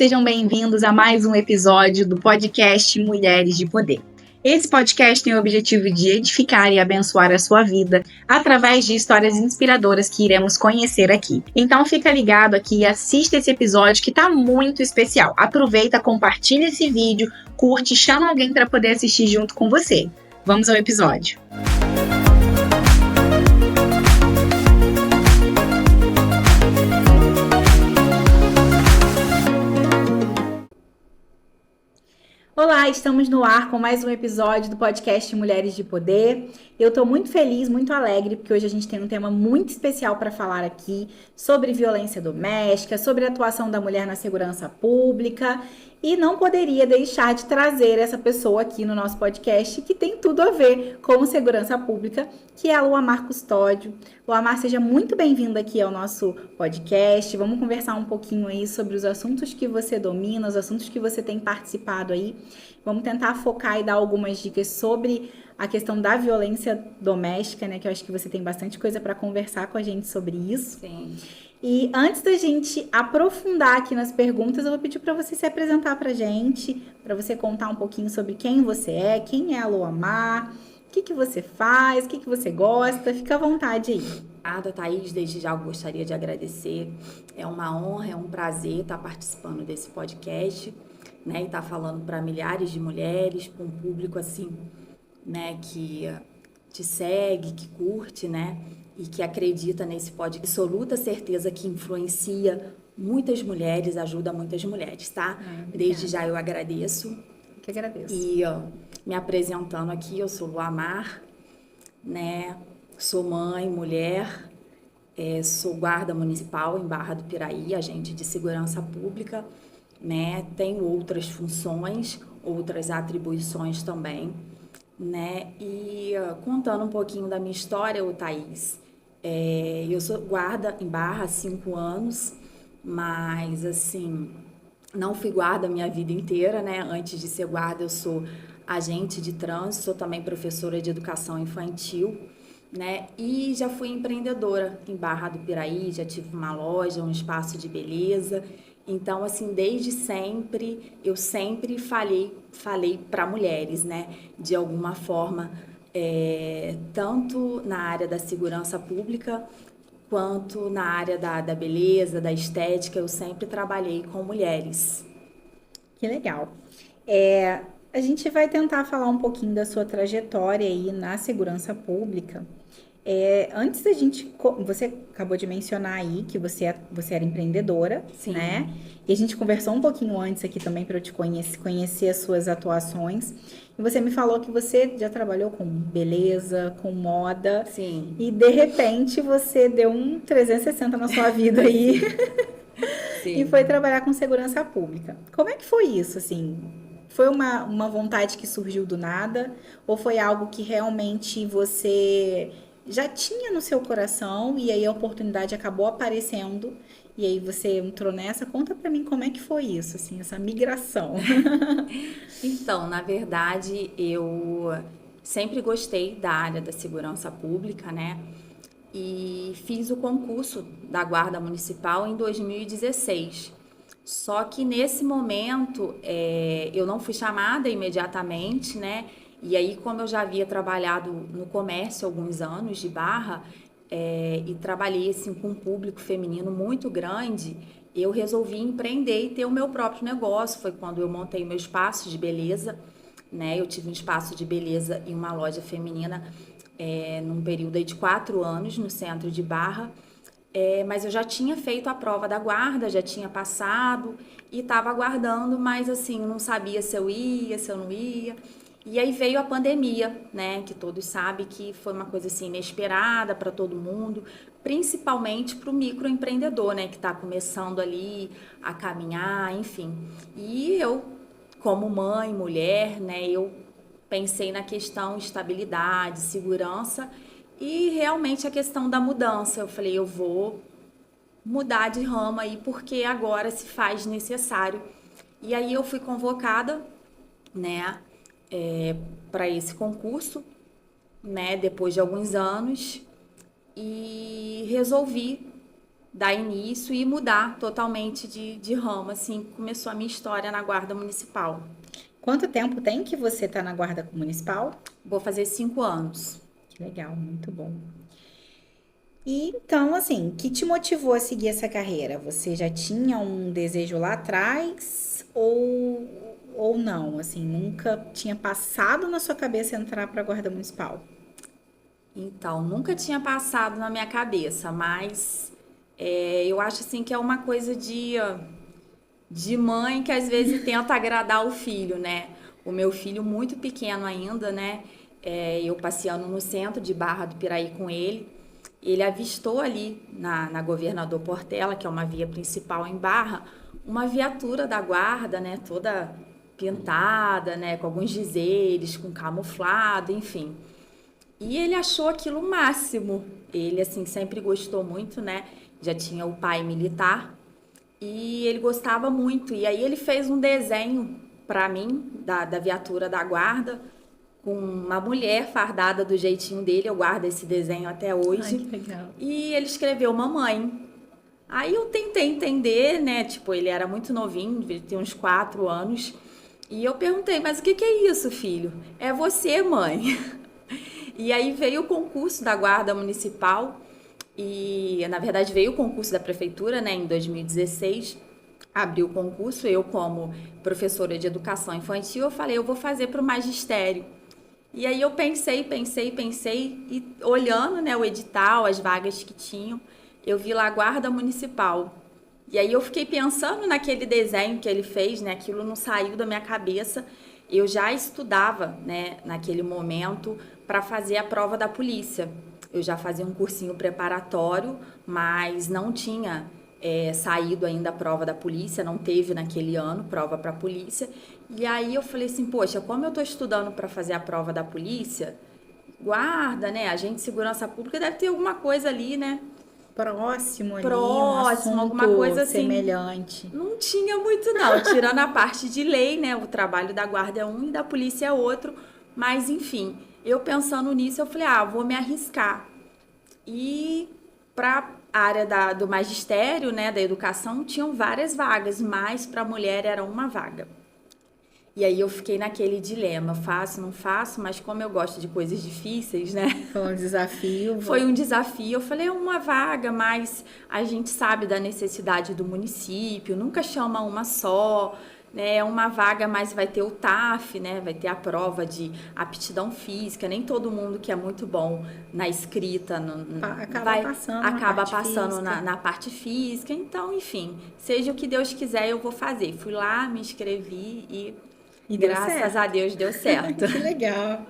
sejam bem-vindos a mais um episódio do podcast Mulheres de Poder. Esse podcast tem o objetivo de edificar e abençoar a sua vida através de histórias inspiradoras que iremos conhecer aqui. Então fica ligado aqui e assista esse episódio que tá muito especial. Aproveita, compartilha esse vídeo, curte, chama alguém para poder assistir junto com você. Vamos ao episódio. Olá, estamos no ar com mais um episódio do podcast Mulheres de Poder. Eu estou muito feliz, muito alegre, porque hoje a gente tem um tema muito especial para falar aqui sobre violência doméstica, sobre a atuação da mulher na segurança pública. E não poderia deixar de trazer essa pessoa aqui no nosso podcast que tem tudo a ver com segurança pública, que é a Luamar Custódio. Luamar, seja muito bem-vinda aqui ao nosso podcast. Vamos conversar um pouquinho aí sobre os assuntos que você domina, os assuntos que você tem participado aí. Vamos tentar focar e dar algumas dicas sobre a questão da violência doméstica, né? Que eu acho que você tem bastante coisa para conversar com a gente sobre isso. Sim. E antes da gente aprofundar aqui nas perguntas, eu vou pedir para você se apresentar para a gente, para você contar um pouquinho sobre quem você é, quem é a Luamar, o que você faz, o que você gosta. Fica à vontade aí. Obrigada, Thaís. Desde já eu gostaria de agradecer. É uma honra, é um prazer estar participando desse podcast, né? E estar falando para milhares de mulheres, para um público assim, né? Que te segue, que curte, né? E que acredita nesse podcast. Absoluta certeza que influencia muitas mulheres, ajuda muitas mulheres, tá? Desde já eu agradeço. Eu que agradeço. E me apresentando aqui, eu sou Luamar, né? Sou mãe, mulher, sou guarda municipal em Barra do Piraí, agente de segurança pública, né? Tenho outras funções, outras atribuições também, né? E contando um pouquinho da minha história, Thaís, eu sou guarda em Barra há 5 anos, mas assim, não fui guarda a minha vida inteira, né? Antes de ser guarda, eu sou agente de trânsito, sou também professora de educação infantil, né? E já fui empreendedora em Barra do Piraí, já tive uma loja, um espaço de beleza. Então, assim, desde sempre, eu sempre falei para mulheres, né? De alguma forma, tanto na área da segurança pública, quanto na área da beleza, da estética, eu sempre trabalhei com mulheres. Que legal. A gente vai tentar falar um pouquinho da sua trajetória aí na segurança pública. Antes da gente... Você acabou de mencionar aí que você era empreendedora, Sim. Né? E a gente conversou um pouquinho antes aqui também para eu te conhecer as suas atuações. E você me falou que você já trabalhou com beleza, com moda. Sim. E de repente você deu um 360 na sua vida aí Sim. e foi trabalhar com segurança pública. Como é que foi isso, assim? Foi uma vontade que surgiu do nada? Ou foi algo que realmente você já tinha no seu coração e aí a oportunidade acabou aparecendo e aí você entrou nessa? Conta pra mim como é que foi isso, assim, essa migração. Então, na verdade, eu sempre gostei da área da segurança pública, né? E fiz o concurso da Guarda Municipal em 2016. Só que nesse momento eu não fui chamada imediatamente, né? E aí, como eu já havia trabalhado no comércio há alguns anos de Barra, e trabalhei assim, com um público feminino muito grande, eu resolvi empreender e ter o meu próprio negócio. Foi quando eu montei meu espaço de beleza, né? Eu tive um espaço de beleza e uma loja feminina num período aí de 4 anos no centro de Barra. Mas eu já tinha feito a prova da guarda, já tinha passado e estava aguardando, mas assim, não sabia se eu ia, se eu não ia. E aí veio a pandemia, né, que todos sabem que foi uma coisa assim inesperada para todo mundo, principalmente para o microempreendedor, né, que está começando ali a caminhar, enfim. E eu, como mãe, mulher, né, eu pensei na questão estabilidade, segurança e realmente a questão da mudança. Eu falei, eu vou mudar de ramo aí porque agora se faz necessário. E aí eu fui convocada, né, para esse concurso, né, depois de alguns anos, e resolvi dar início e mudar totalmente de ramo, assim, começou a minha história na Guarda Municipal. Quanto tempo tem que você tá na Guarda Municipal? Vou fazer 5 anos. Que legal, muito bom. E então, assim, o que te motivou a seguir essa carreira? Você já tinha um desejo lá atrás ou não? Assim, nunca tinha passado na sua cabeça entrar para a Guarda Municipal? Então, nunca tinha passado na minha cabeça, mas eu acho assim que é uma coisa de mãe que às vezes tenta agradar o filho, né? O meu filho muito pequeno ainda, né? Eu passeando no centro de Barra do Piraí com ele avistou ali na Governador Portela, que é uma via principal em Barra, uma viatura da guarda, né? Toda pintada, né? Com alguns dizeres, com camuflado, enfim. E ele achou aquilo o máximo. Ele, assim, sempre gostou muito, né? Já tinha o pai militar e ele gostava muito. E aí ele fez um desenho para mim da viatura da guarda com uma mulher fardada do jeitinho dele. Eu guardo esse desenho até Ai, hoje. que legal. E ele escreveu mamãe. Aí eu tentei entender, né? Tipo, ele era muito novinho, devia ter uns 4 anos. E eu perguntei, mas o que que é isso, filho? É você, mãe. E aí veio o concurso da Guarda Municipal e, na verdade, veio o concurso da Prefeitura, né, em 2016. Abriu o concurso, eu como professora de educação infantil, eu falei, eu vou fazer para o magistério. E aí eu pensei e olhando, né, o edital, as vagas que tinham, eu vi lá Guarda Municipal. E aí eu fiquei pensando naquele desenho que ele fez, né? Aquilo não saiu da minha cabeça. Eu já estudava, né, naquele momento para fazer a prova da polícia. Eu já fazia um cursinho preparatório, mas não tinha saído ainda a prova da polícia, não teve naquele ano prova para polícia. E aí eu falei assim, poxa, como eu estou estudando para fazer a prova da polícia, guarda, né, agente de segurança pública deve ter alguma coisa ali, né, Próximo ali, um próximo, alguma assunto coisa assim. semelhante. Não tinha muito não, tirando a parte de lei, né, o trabalho da guarda é um e da polícia é outro, mas enfim, eu pensando nisso, eu falei, vou me arriscar. E para a área do magistério, né, da educação, tinham várias vagas, mas para mulher era uma vaga. E aí eu fiquei naquele dilema, faço, não faço, mas como eu gosto de coisas difíceis, né? Foi um desafio. Foi um desafio. Eu falei, é uma vaga, mas a gente sabe da necessidade do município, nunca chama uma só, né? É uma vaga, mas vai ter o TAF, né? Vai ter a prova de aptidão física. Nem todo mundo que é muito bom na escrita acaba passando na parte física. Então, enfim, seja o que Deus quiser, eu vou fazer. Fui lá, me inscrevi e graças a Deus deu certo. Que legal.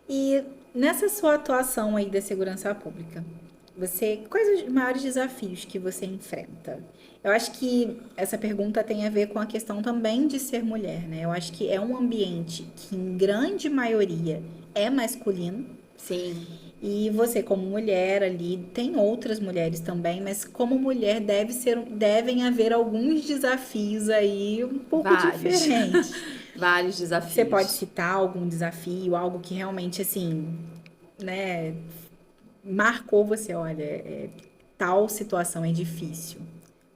E nessa sua atuação aí da segurança pública, quais os maiores desafios que você enfrenta? Eu acho que essa pergunta tem a ver com a questão também de ser mulher, né? Eu acho que é um ambiente que, em grande maioria, é masculino. Sim. E você, como mulher ali, tem outras mulheres também, mas como mulher devem haver alguns desafios aí um pouco diferentes. Vários desafios. Você pode citar algum desafio, algo que realmente, assim, né, marcou você, olha, tal situação é difícil.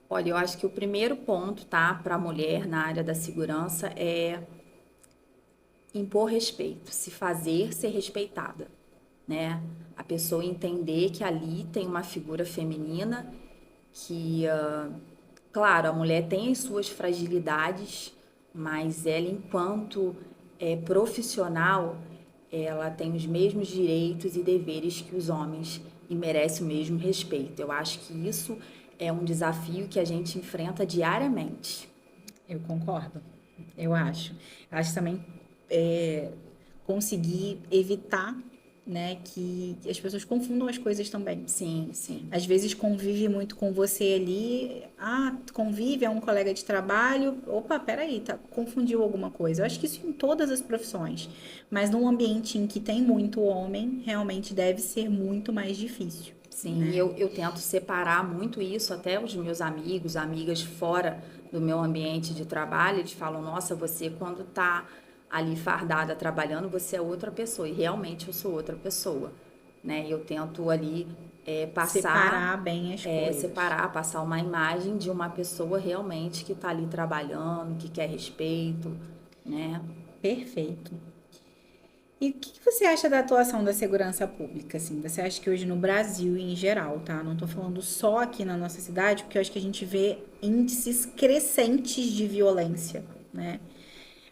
Olha, eu acho que o primeiro ponto, tá, para a mulher na área da segurança é impor respeito, se fazer ser respeitada, né? A pessoa entender que ali tem uma figura feminina que, claro, a mulher tem as suas fragilidades, mas ela, enquanto profissional, ela tem os mesmos direitos e deveres que os homens e merece o mesmo respeito. Eu acho que isso é um desafio que a gente enfrenta diariamente. Eu concordo, eu acho. Acho também conseguir evitar, né, que as pessoas confundam as coisas também. Sim, sim. Às vezes convive muito com você ali, convive, é um colega de trabalho, opa, peraí, confundiu alguma coisa. Eu acho que isso em todas as profissões, mas num ambiente em que tem muito homem, realmente deve ser muito mais difícil. Sim, né? E eu tento separar muito isso, até os meus amigos, amigas fora do meu ambiente de trabalho, eles falam, nossa, você quando tá ali fardada trabalhando, você é outra pessoa, e realmente eu sou outra pessoa, né? Eu tento ali Separar bem as coisas. Passar uma imagem de uma pessoa realmente que está ali trabalhando, que quer respeito, né? Perfeito. E o que você acha da atuação da segurança pública, assim? Você acha que hoje no Brasil em geral, tá? Não tô falando só aqui na nossa cidade, porque eu acho que a gente vê índices crescentes de violência, né?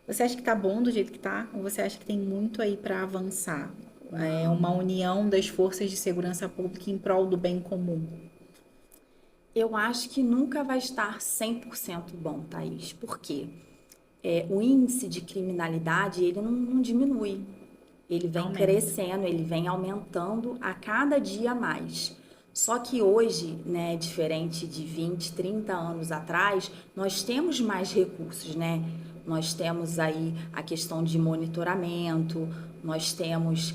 Você acha que tá bom do jeito que tá? Ou você acha que tem muito aí para avançar? É uma união das forças de segurança pública em prol do bem comum. Eu acho que nunca vai estar 100% bom, Thaís. Por quê? O índice de criminalidade, ele não diminui. Ele vem crescendo, ele vem aumentando a cada dia mais. Só que hoje, né, diferente de 20, 30 anos atrás, nós temos mais recursos, né? Nós temos aí a questão de monitoramento, nós temos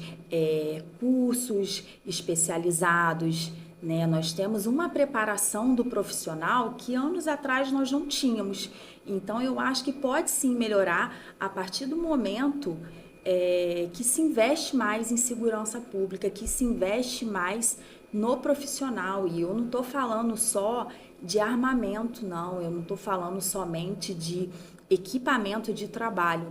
cursos especializados, né? Nós temos uma preparação do profissional que anos atrás nós não tínhamos. Então, eu acho que pode sim melhorar a partir do momento que se investe mais em segurança pública, que se investe mais no profissional. E eu não estou falando só de armamento, não. Eu não estou falando somente de equipamento de trabalho,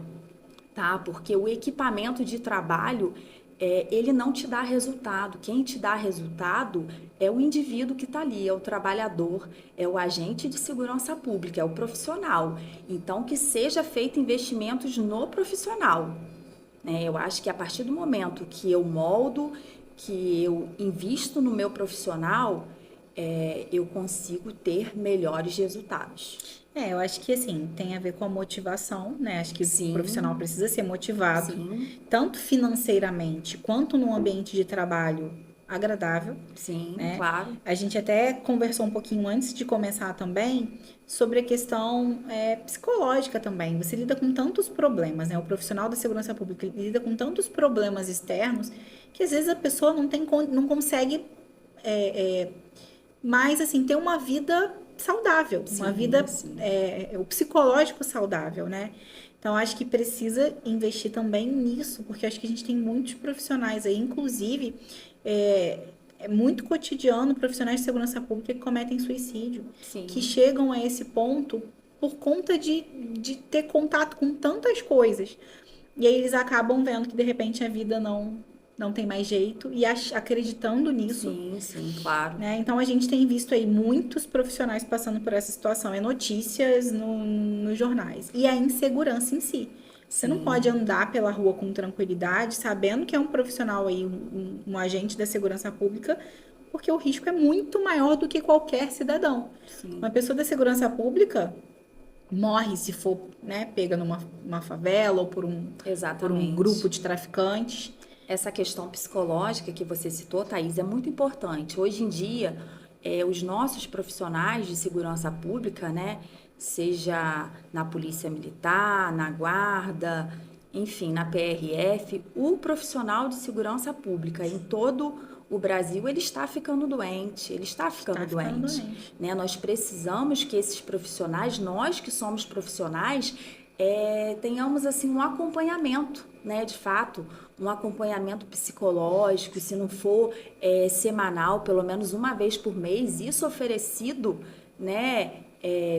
tá? Porque o equipamento de trabalho, ele não te dá resultado. Quem te dá resultado é o indivíduo que está ali, é o trabalhador, é o agente de segurança pública, é o profissional. Então, que seja feito investimentos no profissional. Eu acho que a partir do momento que eu moldo, que eu invisto no meu profissional, eu consigo ter melhores resultados. Eu acho que assim, tem a ver com a motivação, né? Acho que Sim. O profissional precisa ser motivado, Sim. tanto financeiramente quanto num ambiente de trabalho agradável. Sim, né? claro. A gente até conversou um pouquinho antes de começar também sobre a questão psicológica também. Você lida com tantos problemas, né? O profissional da segurança pública lida com tantos problemas externos que às vezes a pessoa não consegue mais assim ter uma vida saudável, Sim, uma vida sim. O psicológico saudável, né? Então acho que precisa investir também nisso, porque acho que a gente tem muitos profissionais aí, inclusive é muito cotidiano profissionais de segurança pública que cometem suicídio, Sim. que chegam a esse ponto por conta de ter contato com tantas coisas. E aí eles acabam vendo que de repente a vida não tem mais jeito e acreditando nisso. Sim, sim, claro. Né? Então a gente tem visto aí muitos profissionais passando por essa situação, notícias nos jornais. E a insegurança em si. Você não pode andar pela rua com tranquilidade, sabendo que é um profissional aí, um agente da segurança pública, porque o risco é muito maior do que qualquer cidadão. Sim. Uma pessoa da segurança pública morre se for, né, pega numa favela ou por um grupo de traficantes. Essa questão psicológica que você citou, Thaís, é muito importante. Hoje em dia, os nossos profissionais de segurança pública, né, seja na Polícia Militar, na Guarda, enfim, na PRF, o profissional de segurança pública em todo o Brasil, ele está ficando doente, né? Nós precisamos que esses profissionais, nós que somos profissionais, tenhamos assim um acompanhamento, né, de fato, um acompanhamento psicológico, se não for semanal, pelo menos uma vez por mês, isso oferecido, né,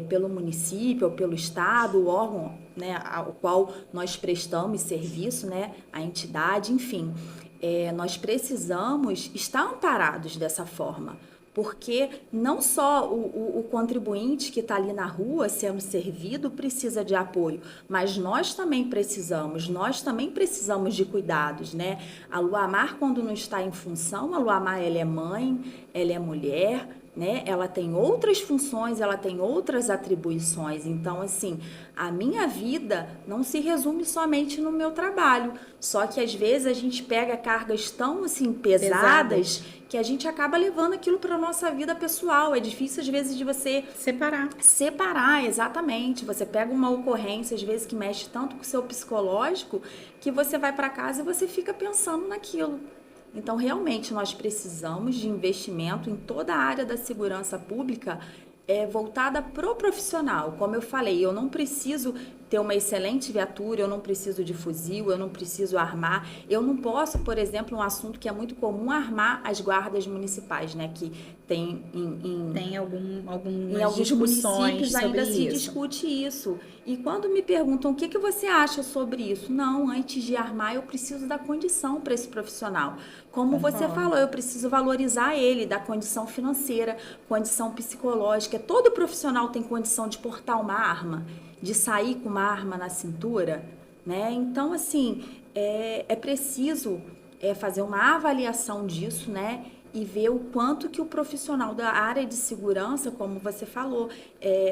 pelo município ou pelo estado, o órgão, né, ao qual nós prestamos serviço, né, a entidade, enfim, nós precisamos estar amparados dessa forma. Porque não só o contribuinte que está ali na rua sendo servido precisa de apoio, mas nós também precisamos de cuidados, né? A Luamar, quando não está em função, a Luamar, ela é mãe, ela é mulher, né? Ela tem outras funções, ela tem outras atribuições. Então, assim, a minha vida não se resume somente no meu trabalho. Só que às vezes a gente pega cargas tão assim pesadas que a gente acaba levando aquilo para a nossa vida pessoal. É difícil às vezes de você separar, exatamente. Você pega uma ocorrência às vezes que mexe tanto com o seu psicológico que você vai para casa e você fica pensando naquilo. Então, realmente, nós precisamos de investimento em toda a área da segurança pública voltada para o profissional. Como eu falei, eu não preciso ter uma excelente viatura, eu não preciso de fuzil, eu não preciso armar. Eu não posso, por exemplo, um assunto que é muito comum, armar as guardas municipais, né? Que tem Tem em algumas alguns discussões municípios sobre ainda se isso. discute isso. E quando me perguntam o que que você acha sobre isso? Não, antes de armar, eu preciso dar condição para esse profissional. Como você Concordo. falou, eu preciso valorizar ele, da condição financeira, condição psicológica. Todo profissional tem condição de portar uma arma, de sair com uma arma na cintura, né? Então, assim, é preciso fazer uma avaliação disso, né? E ver o quanto que o profissional da área de segurança, como você falou,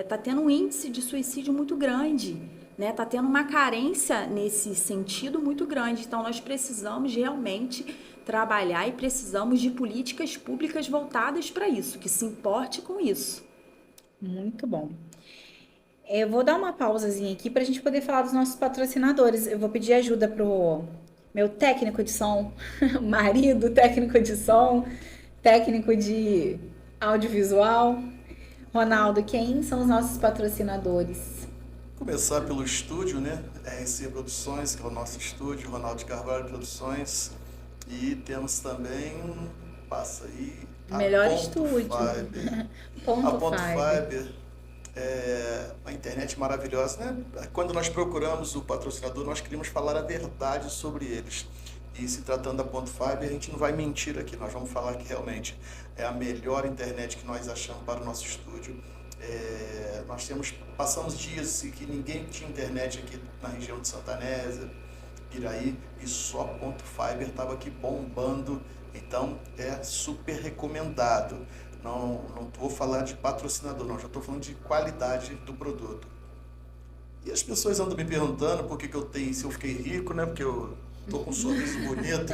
tá tendo um índice de suicídio muito grande, né? Tá tendo uma carência nesse sentido muito grande. Então, nós precisamos realmente trabalhar e precisamos de políticas públicas voltadas para isso, que se importe com isso. Muito bom. Eu vou dar uma pausazinha aqui para a gente poder falar dos nossos patrocinadores. Eu vou pedir ajuda pro meu técnico de som, marido, técnico de som, técnico de audiovisual. Ronaldo, quem são os nossos patrocinadores? Começar pelo estúdio, né? RC Produções, que é o nosso estúdio, Ronaldo de Carvalho Produções. E temos também, passa aí, a Melhor Ponto estúdio. Fiber. Ponto A Ponto Fiber. Fiber é uma internet maravilhosa, né? Quando nós procuramos o patrocinador, nós queríamos falar a verdade sobre eles. E se tratando da Ponto Fiber, a gente não vai mentir aqui, nós vamos falar que realmente é a melhor internet que nós achamos para o nosso estúdio. Passamos dias em que ninguém tinha internet aqui na região de Santa Anésia, Iraí, e só a Ponto Fiber estava aqui bombando, então é super recomendado. Não vou falar de patrocinador, não, já estou falando de qualidade do produto. E as pessoas andam me perguntando por que que eu tenho, se eu fiquei rico, né? Porque eu tô com um sorriso bonito.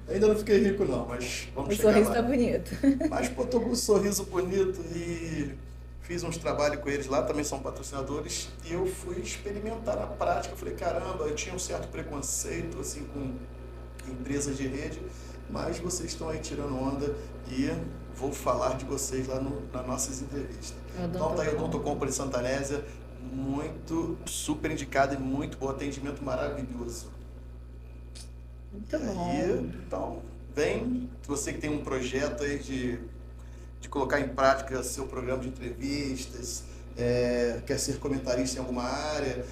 Ainda não fiquei rico não, mas vamos O chegar sorriso lá. tá bonito. Mas pô, tô com um sorriso bonito e fiz uns trabalhos com eles lá, também são patrocinadores, e eu fui experimentar na prática. Eu falei, caramba, eu tinha um certo preconceito assim com empresas de rede, mas vocês estão aí tirando onda e vou falar de vocês lá nas nossas entrevistas. Então tá aí o Odonto Company Santa Anésia, muito super indicado e muito bom atendimento, maravilhoso. Muito E bom. aí, então, vem, você que tem um projeto aí de colocar em prática seu programa de entrevistas, quer ser comentarista em alguma área,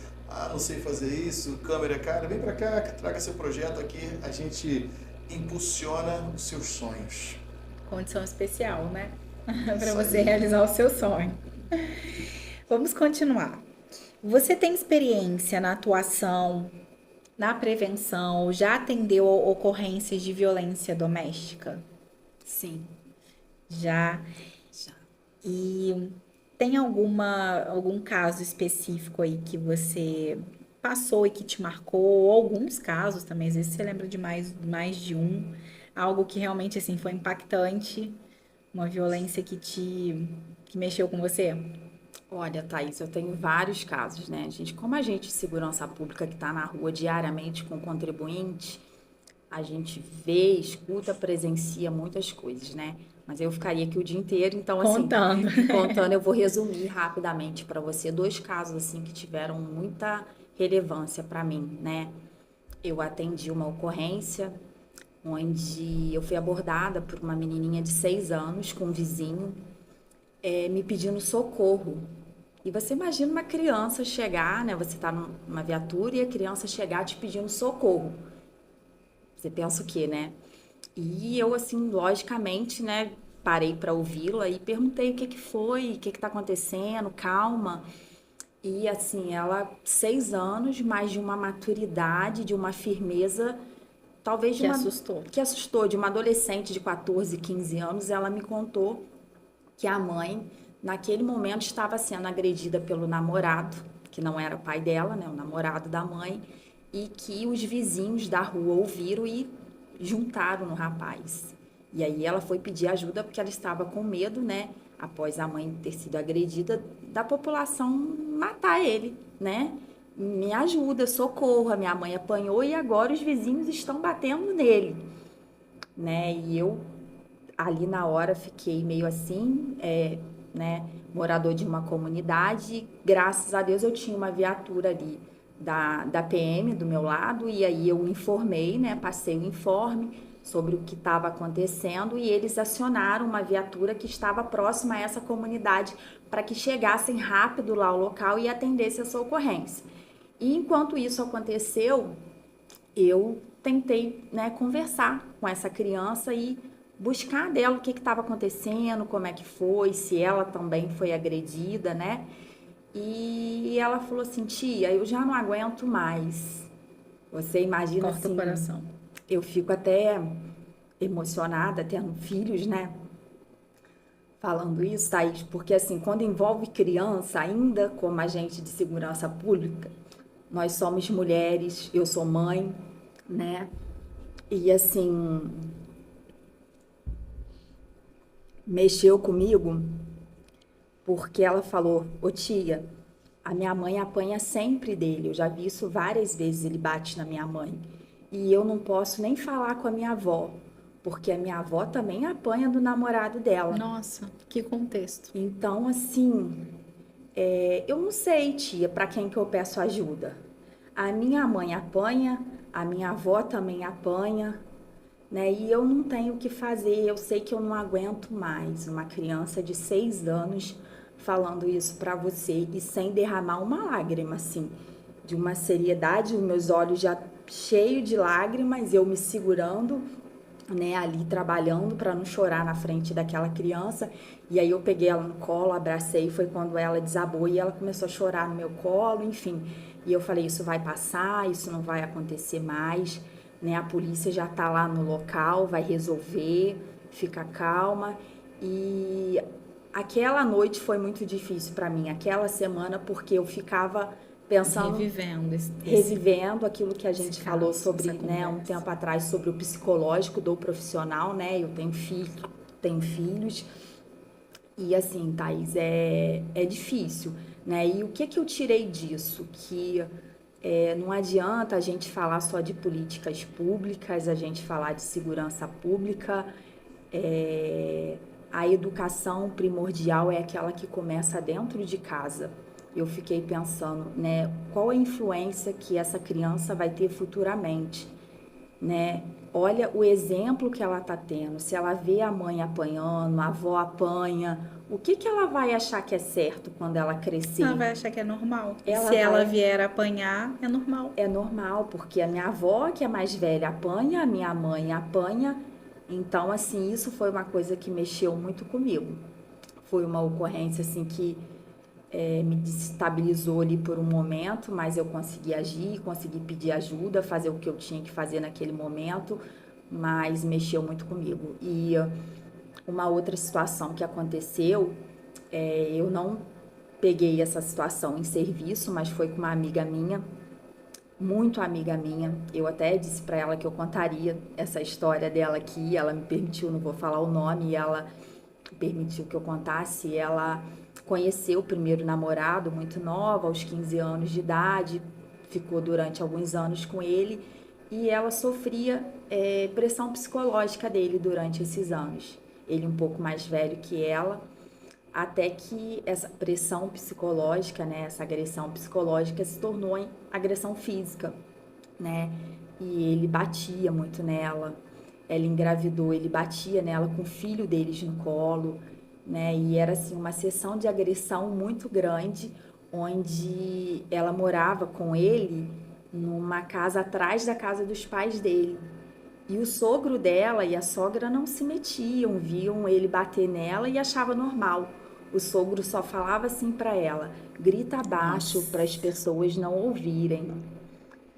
não sei fazer isso, câmera, cara, vem pra cá, traga seu projeto aqui, a gente impulsiona os seus sonhos. Condição especial, né? Para Isso você aí. realizar o seu sonho. Vamos continuar. Você tem experiência na atuação, na prevenção, já atendeu ocorrências de violência doméstica? Sim, Já. já. E tem algum caso específico aí que você passou e que te marcou? Ou alguns casos também, às vezes você lembra de mais de um, algo que realmente assim foi impactante, uma violência que mexeu com você? Olha, Thaís, eu tenho vários casos, né, gente? Como agente de segurança pública que está na rua diariamente com o contribuinte, a gente vê, escuta, presencia muitas coisas, né? Mas eu ficaria aqui o dia inteiro, então, assim, Contando. contando, eu vou resumir rapidamente para você dois casos, assim, que tiveram muita relevância para mim, né? Eu atendi uma ocorrência onde eu fui abordada por uma menininha de 6 anos com um vizinho me pedindo socorro. E você imagina uma criança chegar, né? Você tá numa viatura e a criança chegar te pedindo socorro. Você pensa o quê, né? E eu, assim, logicamente, né, parei para ouvi-la e perguntei o que que foi, o que que tá acontecendo, calma. E, assim, ela, 6 anos, mas de uma maturidade, de uma firmeza, talvez de Que uma... assustou. que assustou, de uma adolescente de 14, 15 anos, ela me contou que a mãe, naquele momento, estava sendo agredida pelo namorado, que não era o pai dela, né, o namorado da mãe, e que os vizinhos da rua ouviram e juntaram no rapaz. E aí ela foi pedir ajuda porque ela estava com medo, né, após a mãe ter sido agredida, da população matar ele, né? Me ajuda, socorro, a minha mãe apanhou e agora os vizinhos estão batendo nele, né? E eu ali na hora fiquei meio assim, né, morador de uma comunidade. Graças a Deus eu tinha uma viatura ali da PM do meu lado, e aí eu informei, né, passei o informe sobre o que estava acontecendo, e eles acionaram uma viatura que estava próxima a essa comunidade para que chegassem rápido lá ao local e atendesse essa ocorrência. E enquanto isso aconteceu, eu tentei, né, conversar com essa criança e buscar dela o que estava acontecendo, como é que foi, se ela também foi agredida, né? E ela falou assim: tia, eu já não aguento mais. Você imagina Corta assim, o coração. eu fico até emocionada tendo filhos, né? Falando isso, Thaís, porque assim, quando envolve criança, ainda como agente de segurança pública, nós somos mulheres, eu sou mãe, né? E assim, mexeu comigo porque ela falou: ô tia, a minha mãe apanha sempre dele, eu já vi isso várias vezes, ele bate na minha mãe. E eu não posso nem falar com a minha avó, porque a minha avó também apanha do namorado dela. Nossa, que contexto. Então, assim, eu não sei, tia, para quem que eu peço ajuda. A minha mãe apanha, a minha avó também apanha, né? E eu não tenho o que fazer, eu sei que eu não aguento mais uma criança de 6 anos falando isso para você e sem derramar uma lágrima, assim, de uma seriedade, os meus olhos já cheios de lágrimas, eu me segurando, né, ali trabalhando para não chorar na frente daquela criança. E aí eu peguei ela no colo, abracei, foi quando ela desabou e ela começou a chorar no meu colo, enfim. E eu falei: isso vai passar, isso não vai acontecer mais, né? A polícia já tá lá no local, vai resolver, fica calma. E aquela noite foi muito difícil para mim, aquela semana, porque eu ficava pensando, revivendo aquilo que a gente falou sobre, né, um tempo atrás, sobre o psicológico do profissional, né? Eu tenho filhos, e assim, Thaís, é difícil, né? E o que eu tirei disso? Que não adianta a gente falar só de políticas públicas, a gente falar de segurança pública. A educação primordial é aquela que começa dentro de casa. Eu fiquei pensando, né, qual a influência que essa criança vai ter futuramente, né? Olha o exemplo que ela está tendo. Se ela vê a mãe apanhando, a avó apanha, o que ela vai achar que é certo quando ela crescer? Ela vai achar que é normal. Se ela vier apanhar, é normal. É normal, porque a minha avó, que é mais velha, apanha, a minha mãe apanha. Então, assim, isso foi uma coisa que mexeu muito comigo. Foi uma ocorrência, assim, que me desestabilizou ali por um momento, mas eu consegui agir, consegui pedir ajuda, fazer o que eu tinha que fazer naquele momento, mas mexeu muito comigo. E uma outra situação que aconteceu, eu não peguei essa situação em serviço, mas foi com uma amiga minha, muito amiga minha. Eu até disse para ela que eu contaria essa história dela aqui, ela me permitiu, não vou falar o nome, e ela permitiu que eu contasse. Ela conheceu o primeiro namorado muito nova, aos 15 anos de idade, ficou durante alguns anos com ele, e ela sofria pressão psicológica dele durante esses anos. Ele um pouco mais velho que ela, até que essa pressão psicológica, né, essa agressão psicológica se tornou em agressão física, né? E ele batia muito nela, ela engravidou, ele batia nela com o filho deles no colo, né? E era assim uma sessão de agressão muito grande, onde ela morava com ele numa casa atrás da casa dos pais dele. E o sogro dela e a sogra não se metiam, viam ele bater nela e achava normal. O sogro só falava assim para ela: grita abaixo para as pessoas não ouvirem.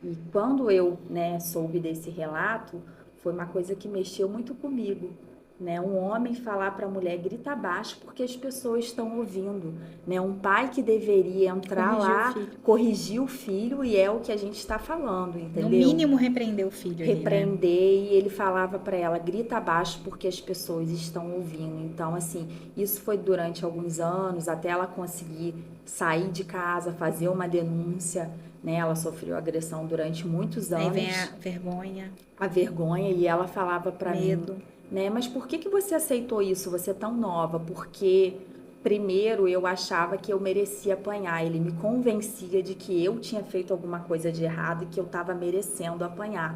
E quando eu, né, soube desse relato, foi uma coisa que mexeu muito comigo, né? Um homem falar para a mulher: grita abaixo porque as pessoas estão ouvindo, né? Um pai que deveria entrar lá, corrigir o filho, e é o que a gente está falando, entendeu? No mínimo repreender o filho. Repreender, ali, né? E ele falava para ela: grita abaixo porque as pessoas estão ouvindo. Então, assim, isso foi durante alguns anos, até ela conseguir sair de casa, fazer uma denúncia, né? Ela sofreu agressão durante muitos anos. Aí vem a vergonha. A vergonha, e ela falava para mim, né? Mas por que você aceitou isso? Você é tão nova? Porque primeiro eu achava que eu merecia apanhar. Ele me convencia de que eu tinha feito alguma coisa de errado e que eu estava merecendo apanhar.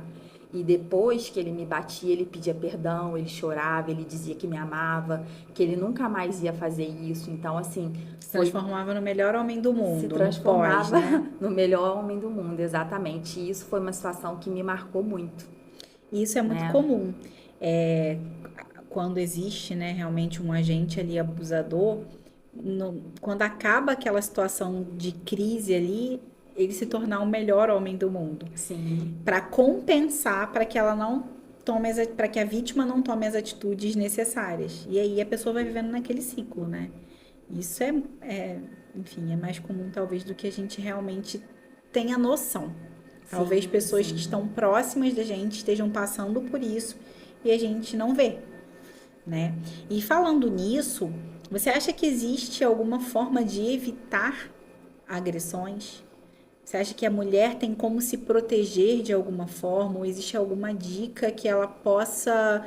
E depois que ele me batia, ele pedia perdão, ele chorava, ele dizia que me amava, que ele nunca mais ia fazer isso. Então, assim, Se transformava no melhor homem do mundo, se no transformava pós, né? no melhor homem do mundo, exatamente. E isso foi uma situação que me marcou muito, E isso é muito né? comum. É, quando existe, né, realmente um agente ali abusador, quando acaba aquela situação de crise ali, ele se tornar o melhor homem do mundo. Sim, Para compensar, para que ela não tome para que a vítima não tome as atitudes necessárias. E aí a pessoa vai vivendo naquele ciclo, né? Isso enfim, é mais comum talvez do que a gente realmente tenha noção. Talvez sim, pessoas que sim. estão próximas da gente estejam passando por isso e a gente não vê, né? E falando nisso, você acha que existe alguma forma de evitar agressões? Você acha que a mulher tem como se proteger de alguma forma? Ou existe alguma dica que ela possa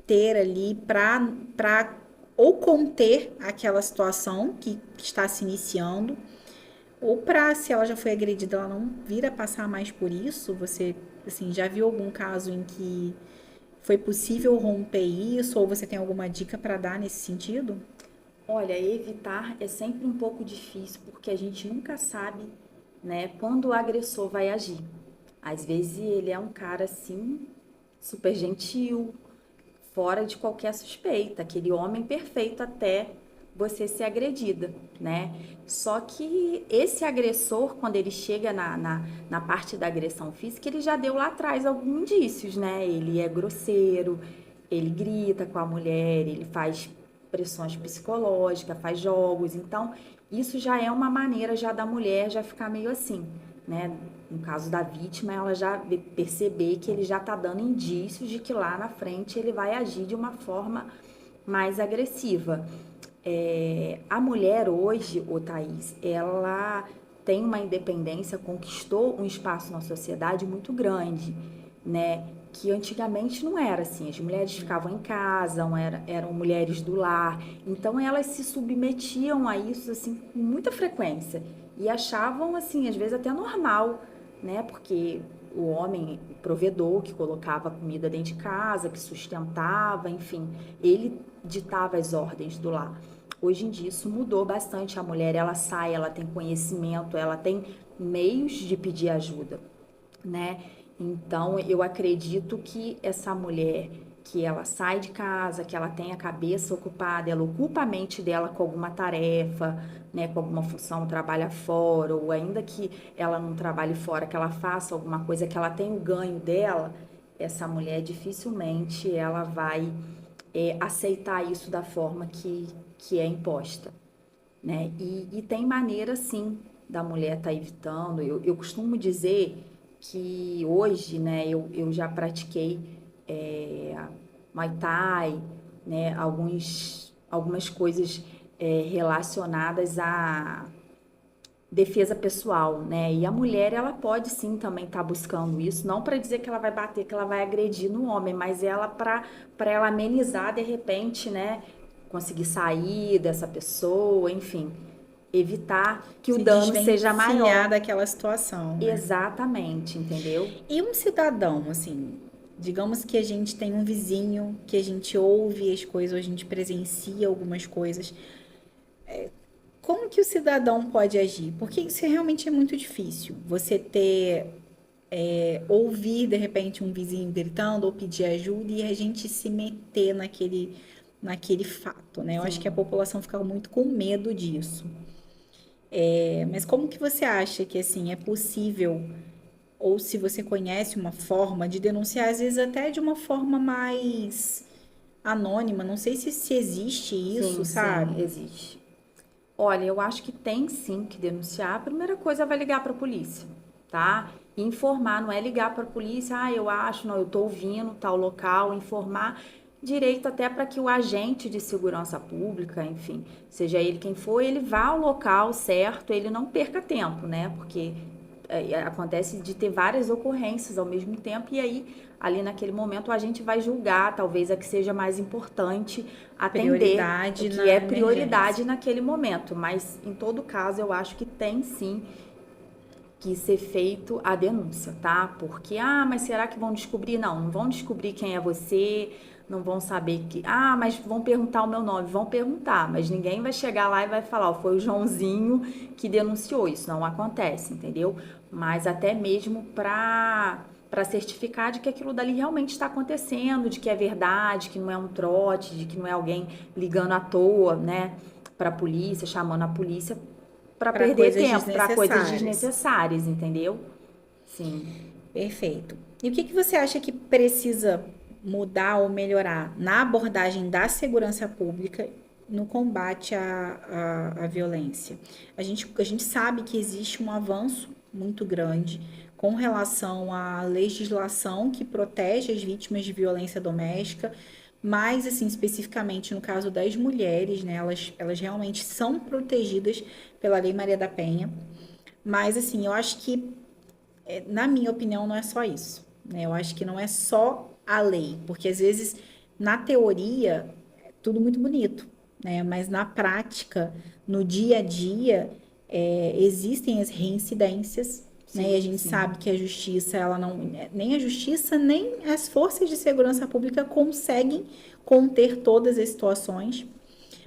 ter ali para ou conter aquela situação que está se iniciando, ou para, se ela já foi agredida, ela não vir a passar mais por isso? Você, assim, já viu algum caso em que foi possível romper isso? Ou você tem alguma dica para dar nesse sentido? Olha, evitar é sempre um pouco difícil, porque a gente nunca sabe, né, quando o agressor vai agir. Às vezes ele é um cara assim, super gentil, fora de qualquer suspeita, aquele homem perfeito até você ser agredida, né? Só que esse agressor, quando ele chega na parte da agressão física, ele já deu lá atrás alguns indícios, né? Ele é grosseiro, ele grita com a mulher, ele faz pressões psicológicas, faz jogos, então isso já é uma maneira já da mulher já ficar meio assim, né? No caso da vítima, ela já perceber que ele já está dando indícios de que lá na frente ele vai agir de uma forma mais agressiva. A mulher hoje, ô Thaís, ela tem uma independência, conquistou um espaço na sociedade muito grande, né? Que antigamente não era assim. As mulheres ficavam em casa, eram mulheres do lar, então elas se submetiam a isso assim com muita frequência e achavam assim, às vezes até normal, né? Porque o homem, o provedor que colocava comida dentro de casa, que sustentava, enfim, ele ditava as ordens do lar. Hoje em dia isso mudou bastante. A mulher, ela sai, ela tem conhecimento, ela tem meios de pedir ajuda, né? Então, eu acredito que essa mulher que ela sai de casa, que ela tem a cabeça ocupada, ela ocupa a mente dela com alguma tarefa, né, com alguma função, trabalha fora, ou ainda que ela não trabalhe fora, que ela faça alguma coisa, que ela tenha o ganho dela, essa mulher dificilmente ela vai aceitar isso da forma que é imposta, né? E tem maneira, sim, da mulher estar evitando. Eu costumo dizer que hoje, né, eu já pratiquei Muay Thai, né, algumas coisas relacionadas à defesa pessoal, né? E a mulher, ela pode sim também estar buscando isso, não para dizer que ela vai bater, que ela vai agredir no homem, mas ela para ela amenizar de repente, né? Conseguir sair dessa pessoa, enfim, evitar que o Se dano seja desvencilhar maior. daquela situação, né? Exatamente, entendeu? E um cidadão, assim, digamos que a gente tem um vizinho, que a gente ouve as coisas, a gente presencia algumas coisas. Como que o cidadão pode agir? Porque isso realmente é muito difícil. Você ouvir de repente um vizinho gritando ou pedir ajuda e a gente se meter naquele fato, né? Eu acho que a Sim. população fica muito com medo disso. Mas como que você acha que assim é possível, ou se você conhece uma forma de denunciar, às vezes até de uma forma mais anônima, não sei se existe isso, Sim, sim, sabe? existe. Olha, eu acho que tem sim que denunciar. A primeira coisa é vai ligar para a polícia, tá? Informar, não é ligar para a polícia, eu acho, não, eu tô ouvindo tal local, informar direito até para que o agente de segurança pública, enfim, seja ele quem for, ele vá ao local certo, ele não perca tempo, né? Porque acontece de ter várias ocorrências ao mesmo tempo, e aí, ali naquele momento, a gente vai julgar, talvez a que seja mais importante atender, Prioridade o que na é prioridade emergência. naquele momento. Mas, em todo caso, eu acho que tem sim que ser feito a denúncia, tá? Porque, mas será que vão descobrir? Não, não vão descobrir quem é você, não vão saber que... mas vão perguntar o meu nome. Vão perguntar, mas ninguém vai chegar lá e vai falar, ó, foi o Joãozinho que denunciou. Isso não acontece, entendeu? Mas até mesmo para certificar de que aquilo dali realmente está acontecendo, de que é verdade, que não é um trote, de que não é alguém ligando à toa, né, para a polícia, chamando a polícia para Para perder coisas tempo, para coisas desnecessárias. desnecessárias, entendeu? Sim. Perfeito. E o que você acha que precisa mudar ou melhorar na abordagem da segurança pública no combate à violência? A gente sabe que existe um avanço muito grande com relação à legislação que protege as vítimas de violência doméstica, mas, assim, especificamente no caso das mulheres, né, elas realmente são protegidas pela Lei Maria da Penha. Mas, assim, eu acho que na minha opinião, não é só isso, né? Eu acho que não é só a lei, porque às vezes, na teoria, é tudo muito bonito, né? Mas na prática, no dia a dia, existem as reincidências, né? E a gente Sim. sabe que a justiça, ela não, nem a justiça, nem as forças de segurança pública conseguem conter todas as situações.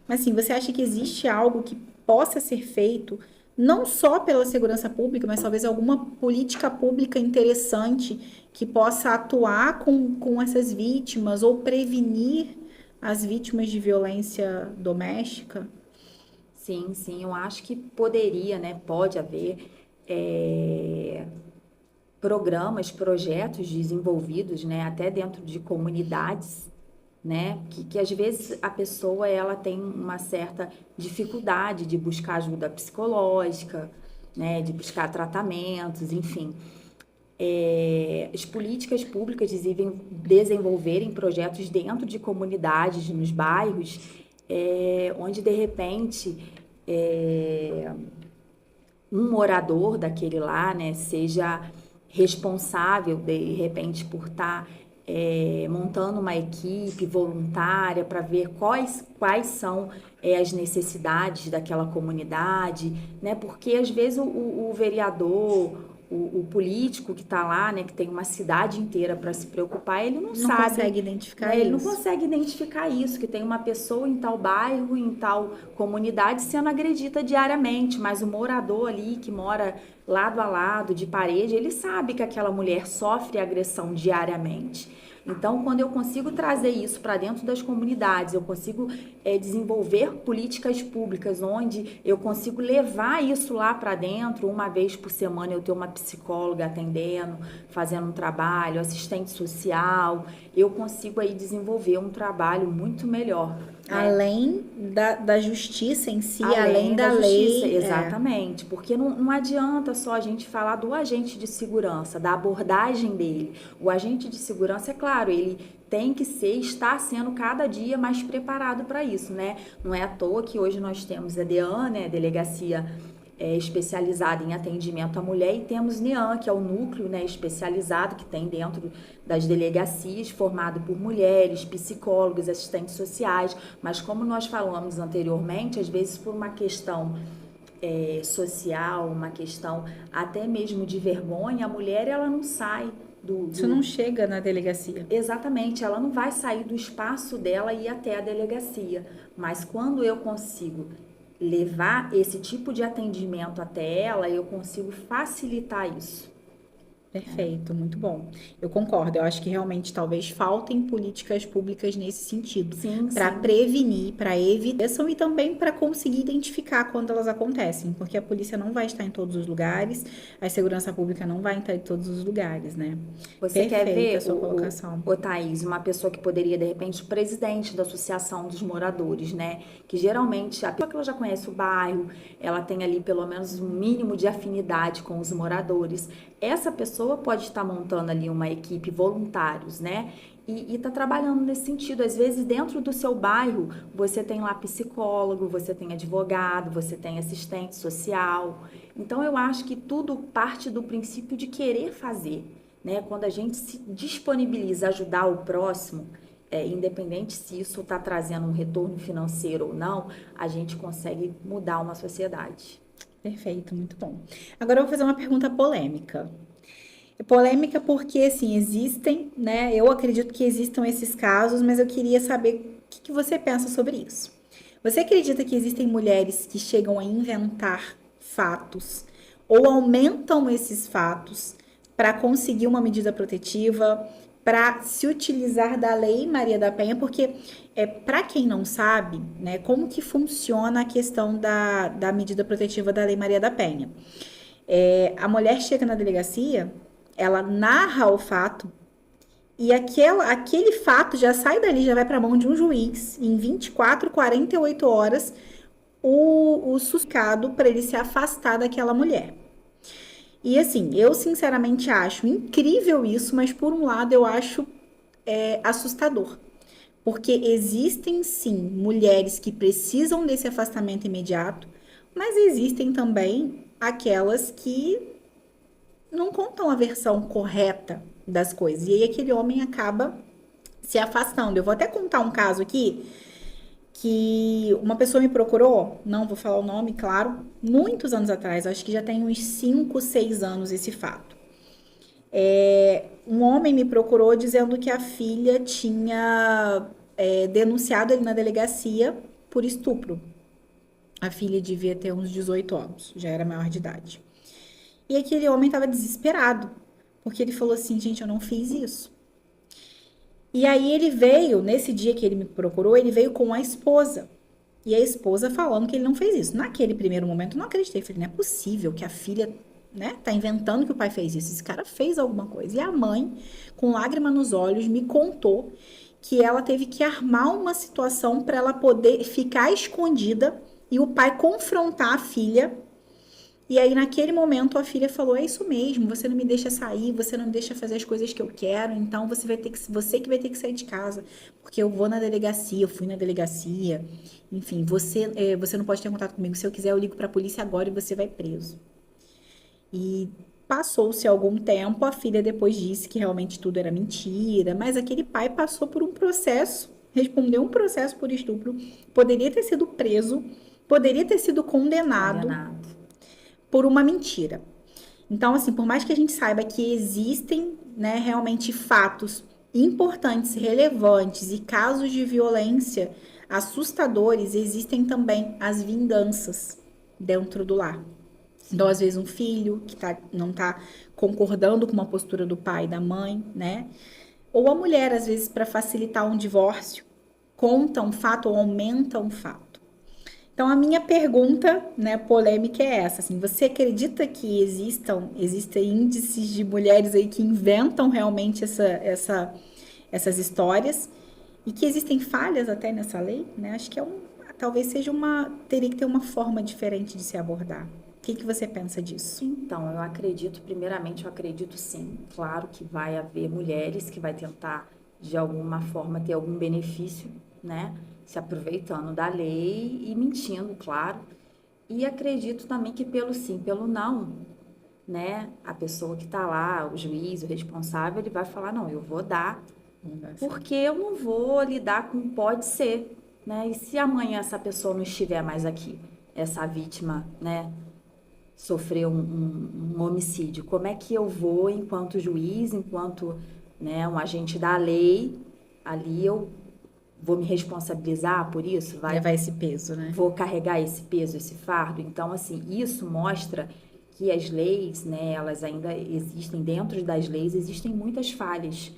Mas assim, você acha que existe algo que possa ser feito, não só pela segurança pública, mas talvez alguma política pública interessante que possa atuar com essas vítimas ou prevenir as vítimas de violência doméstica? Sim, sim, eu acho que poderia, né? Pode haver programas, projetos desenvolvidos, né? Até dentro de comunidades, né? Que às vezes a pessoa ela tem uma certa dificuldade de buscar ajuda psicológica, né? De buscar tratamentos, enfim. As políticas públicas desenvolverem projetos dentro de comunidades, nos bairros, onde de repente um morador daquele lá, né, seja responsável de repente por estar montando uma equipe voluntária para ver quais são as necessidades daquela comunidade, né? Porque às vezes o vereador, o político que está lá, né, que tem uma cidade inteira para se preocupar, ele não sabe, consegue identificar né? Ele não isso. consegue identificar isso, que tem uma pessoa em tal bairro, em tal comunidade sendo agredida diariamente, mas o morador ali que mora lado a lado, de parede, ele sabe que aquela mulher sofre agressão diariamente. Então, quando eu consigo trazer isso para dentro das comunidades, eu consigo desenvolver políticas públicas onde eu consigo levar isso lá para dentro, uma vez por semana eu ter uma psicóloga atendendo, fazendo um trabalho, assistente social, eu consigo aí desenvolver um trabalho muito melhor, né? Além da justiça em si, além da justiça, lei. exatamente, porque não adianta só a gente falar do agente de segurança, da abordagem dele. O agente de segurança, é claro, ele tem que estar sendo cada dia mais preparado para isso, né? Não é à toa que hoje nós temos a DEAN, né, Delegacia especializada em atendimento à mulher, e temos NEAM, que é o núcleo, né, especializado que tem dentro das delegacias, formado por mulheres, psicólogos, assistentes sociais, mas como nós falamos anteriormente, às vezes por uma questão social, uma questão até mesmo de vergonha, a mulher ela não sai Isso não chega na delegacia. Exatamente, ela não vai sair do espaço dela e ir até a delegacia, mas quando eu consigo levar esse tipo de atendimento até ela, eu consigo facilitar isso. Perfeito, muito bom. Eu concordo. Eu acho que realmente talvez faltem políticas públicas nesse sentido, Sim, para sim. prevenir, para evitar e também para conseguir identificar quando elas acontecem, porque a polícia não vai estar em todos os lugares, a segurança pública não vai estar em todos os lugares, né? Você quer Perfeita ver, a sua colocação. Thaís, uma pessoa que poderia, de repente, o presidente da Associação dos Moradores, né? Que geralmente, a pessoa que ela já conhece o bairro, ela tem ali pelo menos um mínimo de afinidade com os moradores. essa pessoa pode estar montando ali uma equipe voluntários, né? E está trabalhando nesse sentido. Às vezes, dentro do seu bairro, você tem lá psicólogo, você tem advogado, você tem assistente social. Então, eu acho que tudo parte do princípio de querer fazer, né? Quando a gente se disponibiliza a ajudar o próximo, independente se isso está trazendo um retorno financeiro ou não, a gente consegue mudar uma sociedade. Perfeito, muito bom. Agora eu vou fazer uma pergunta polêmica. É polêmica porque, assim, existem, né? Eu acredito que existam esses casos, mas eu queria saber o que você pensa sobre isso. Você acredita que existem mulheres que chegam a inventar fatos ou aumentam esses fatos para conseguir uma medida protetiva, para se utilizar da Lei Maria da Penha? Porque, para quem não sabe, né, como que funciona a questão da medida protetiva da Lei Maria da Penha? A mulher chega na delegacia, ela narra o fato e aquele fato já sai dali, já vai para a mão de um juiz em 24, 48 horas, o suscado para ele se afastar daquela mulher. E assim, eu sinceramente acho incrível isso, mas por um lado eu acho assustador. Porque existem sim mulheres que precisam desse afastamento imediato, mas existem também aquelas que não contam a versão correta das coisas. E aí aquele homem acaba se afastando. Eu vou até contar um caso aqui que uma pessoa me procurou, não vou falar o nome, claro, muitos anos atrás, acho que já tem uns 5, 6 anos esse fato. Um homem me procurou dizendo que a filha tinha denunciado ele na delegacia por estupro. A filha devia ter uns 18 anos, já era maior de idade. E aquele homem estava desesperado, porque ele falou assim, gente, eu não fiz isso. E aí ele veio, nesse dia que ele me procurou, ele veio com a esposa. E a esposa falando que ele não fez isso. Naquele primeiro momento, eu não acreditei. Falei, não é possível que a filha, né, tá inventando que o pai fez isso. Esse cara fez alguma coisa. E a mãe, com lágrima nos olhos, me contou que ela teve que armar uma situação para ela poder ficar escondida e o pai confrontar a filha. E aí, naquele momento, a filha falou, é isso mesmo, você não me deixa sair, você não me deixa fazer as coisas que eu quero, então você que vai ter que sair de casa, porque eu vou na delegacia, eu fui na delegacia, enfim, você não pode ter contato comigo, se eu quiser eu ligo pra polícia agora e você vai preso. E passou-se algum tempo, a filha depois disse que realmente tudo era mentira, mas aquele pai passou por um processo, respondeu um processo por estupro, poderia ter sido preso, poderia ter sido condenado. Por uma mentira. Então, assim, por mais que a gente saiba que existem, né, realmente fatos importantes, relevantes e casos de violência assustadores, existem também as vinganças dentro do lar. Então, às vezes, um filho que não tá concordando com uma postura do pai e da mãe, né? Ou a mulher, às vezes, para facilitar um divórcio, conta um fato ou aumenta um fato. Então, a minha pergunta, né, polêmica é essa, assim, você acredita que existem índices de mulheres aí que inventam realmente essas histórias e que existem falhas até nessa lei, né? Acho que talvez teria que ter uma forma diferente de se abordar. O que você pensa disso? Então, eu acredito sim, claro que vai haver mulheres que vai tentar, de alguma forma, ter algum benefício, né? Se aproveitando da lei e mentindo, claro. E acredito também que pelo sim, pelo não, né? A pessoa que está lá, o juiz, o responsável, ele vai falar, não, eu vou dar, porque eu não vou lidar com pode ser, né? E se amanhã essa pessoa não estiver mais aqui, essa vítima, né, sofreu um homicídio, como é que eu vou, enquanto juiz, enquanto, né, um agente da lei, ali eu vou me responsabilizar por isso? Levar esse peso, né? Vou carregar esse peso, esse fardo? Então, assim, isso mostra que as leis, né, elas ainda existem, dentro das leis existem muitas falhas.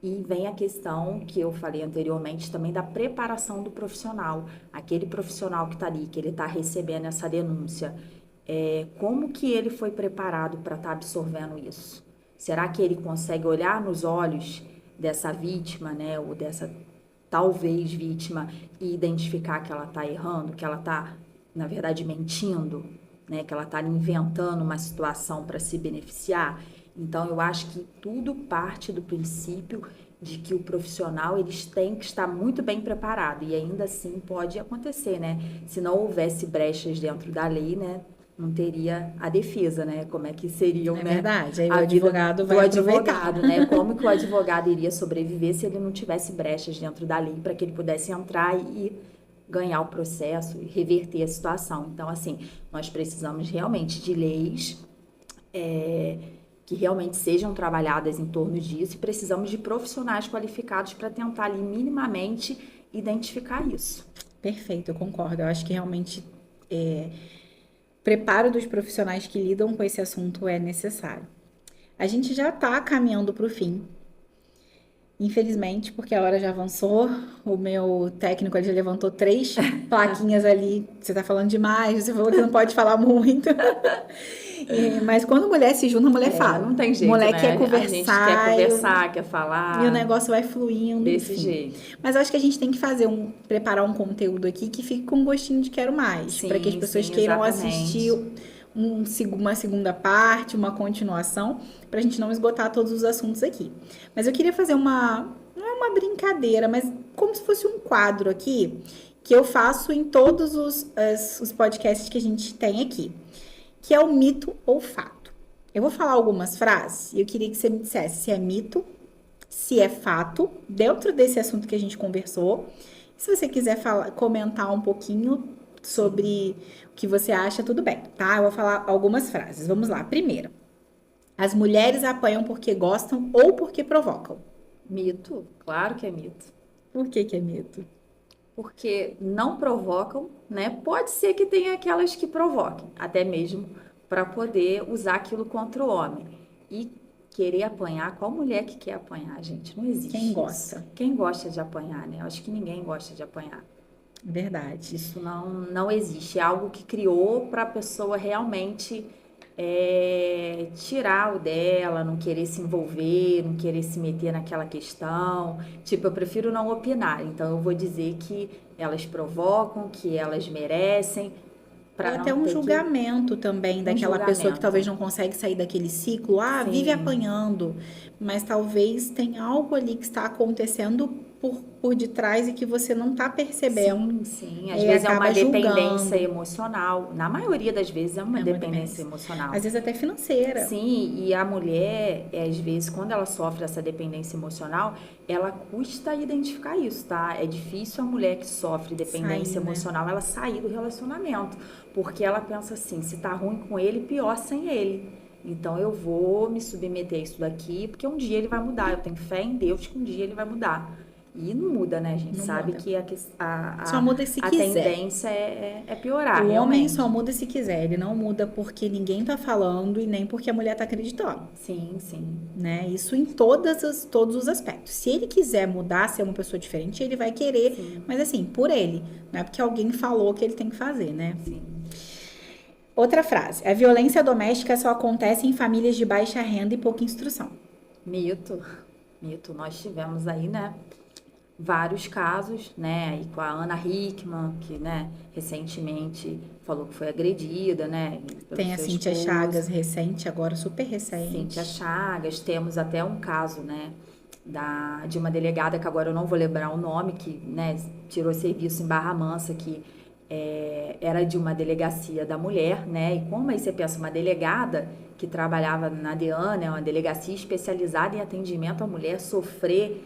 E vem a questão que eu falei anteriormente também da preparação do profissional. Aquele profissional que está ali, que ele está recebendo essa denúncia, como que ele foi preparado para estar absorvendo isso? Será que ele consegue olhar nos olhos dessa vítima, né, ou dessa talvez vítima, e identificar que ela está errando, que ela está, na verdade, mentindo? né? Que ela está inventando uma situação para se beneficiar. Então, eu acho que tudo parte do princípio de que o profissional, eles têm que estar muito bem preparado, e ainda assim pode acontecer, né? Se não houvesse brechas dentro da lei, né? Não teria a defesa, né? Como é que seriam, É né? verdade, aí o A vida advogado do vai aproveitar. advogado, né? Como que o advogado iria sobreviver se ele não tivesse brechas dentro da lei para que ele pudesse entrar e ganhar o processo e reverter a situação. Então, assim, nós precisamos realmente de leis que realmente sejam trabalhadas em torno disso, e precisamos de profissionais qualificados para tentar ali minimamente identificar isso. Perfeito, eu concordo. Eu acho que realmente preparo dos profissionais que lidam com esse assunto é necessário. A gente já está caminhando para o fim, infelizmente, porque a hora já avançou. O meu técnico ele já levantou 3 plaquinhas ali. Você tá falando demais, você falou que não pode falar muito. Mas quando mulher se junta, a mulher fala. Não tem jeito, Mulher né? quer A gente quer conversar, quer e o falar negócio vai fluindo, desse enfim. jeito. Mas eu acho que a gente tem que preparar um conteúdo aqui que fique com um gostinho de quero mais, para que as pessoas Sim, queiram exatamente. assistir uma segunda parte, uma continuação, pra gente não esgotar todos os assuntos aqui. Mas eu queria fazer não é uma brincadeira, mas como se fosse um quadro aqui, que eu faço em todos os podcasts que a gente tem aqui, que é o mito ou fato. Eu vou falar algumas frases e eu queria que você me dissesse se é mito, se é fato, dentro desse assunto que a gente conversou. Se você quiser comentar um pouquinho sobre o que você acha, tudo bem, tá? Eu vou falar algumas frases. Vamos lá. Primeiro, as mulheres apanham porque gostam ou porque provocam. Mito, claro que é mito. Por que é mito? Porque não provocam, né? Pode ser que tenha aquelas que provoquem, até mesmo para poder usar aquilo contra o homem. E querer apanhar, qual mulher que quer apanhar, gente? Não existe Quem gosta? isso. Quem gosta de apanhar, né? Eu acho que ninguém gosta de apanhar. Verdade. Isso não existe. É algo que criou para a pessoa realmente tirar o dela, não querer se envolver, não querer se meter naquela questão. Tipo, eu prefiro não opinar. Então, eu vou dizer que elas provocam, que elas merecem, Ou para até não um ter julgamento também daquela pessoa que julgamento. talvez não consegue sair daquele ciclo. Ah, vive Sim. apanhando. Mas talvez tem algo ali que está acontecendo por detrás e que você não está percebendo. Sim. Às E vezes é uma acaba dependência julgando. emocional. Na maioria das vezes é uma É uma dependência dependência. emocional. Às vezes até financeira. Sim, e a mulher, às vezes, quando ela sofre essa dependência emocional, ela custa identificar isso, tá? É difícil a mulher que sofre dependência Sair, né? emocional, ela sair do relacionamento, porque ela pensa assim, se tá ruim com ele, pior sem ele. Então eu vou me submeter a isso daqui, porque um dia ele vai mudar. Eu tenho fé em Deus que um dia ele vai mudar. E não muda, né? A gente Não sabe muda. que Só muda se a quiser. tendência é piorar, O homem realmente. só muda se quiser. Ele não muda porque ninguém tá falando e nem porque a mulher tá acreditando, Sim. né? Isso em todos os aspectos. Se ele quiser mudar, ser uma pessoa diferente, ele vai querer, mas assim, por ele. Não é porque alguém falou que ele tem que fazer, né? Sim. Outra frase. A violência doméstica só acontece em famílias de baixa renda e pouca instrução. Mito. Nós tivemos aí, né, vários casos, né, aí com a Ana Hickman, que, né, recentemente falou que foi agredida, né, pelo Tem a seu Cíntia esposo. Chagas, recente, agora super recente. Cíntia Chagas, temos até um caso, né, de uma delegada, que agora eu não vou lembrar o nome, que, né, tirou serviço em Barra Mansa, que era de uma delegacia da mulher, né, e como aí você pensa, uma delegada que trabalhava na DEAN, né, uma delegacia especializada em atendimento à mulher, sofrer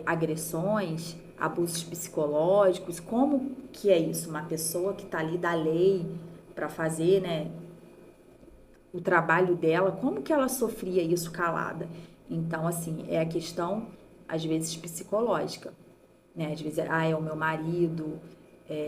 agressões, abusos psicológicos, como que é isso? Uma pessoa que está ali da lei para fazer, né, o trabalho dela, como que ela sofria isso calada? Então, assim, é a questão, às vezes, psicológica, né? Às vezes, é o meu marido,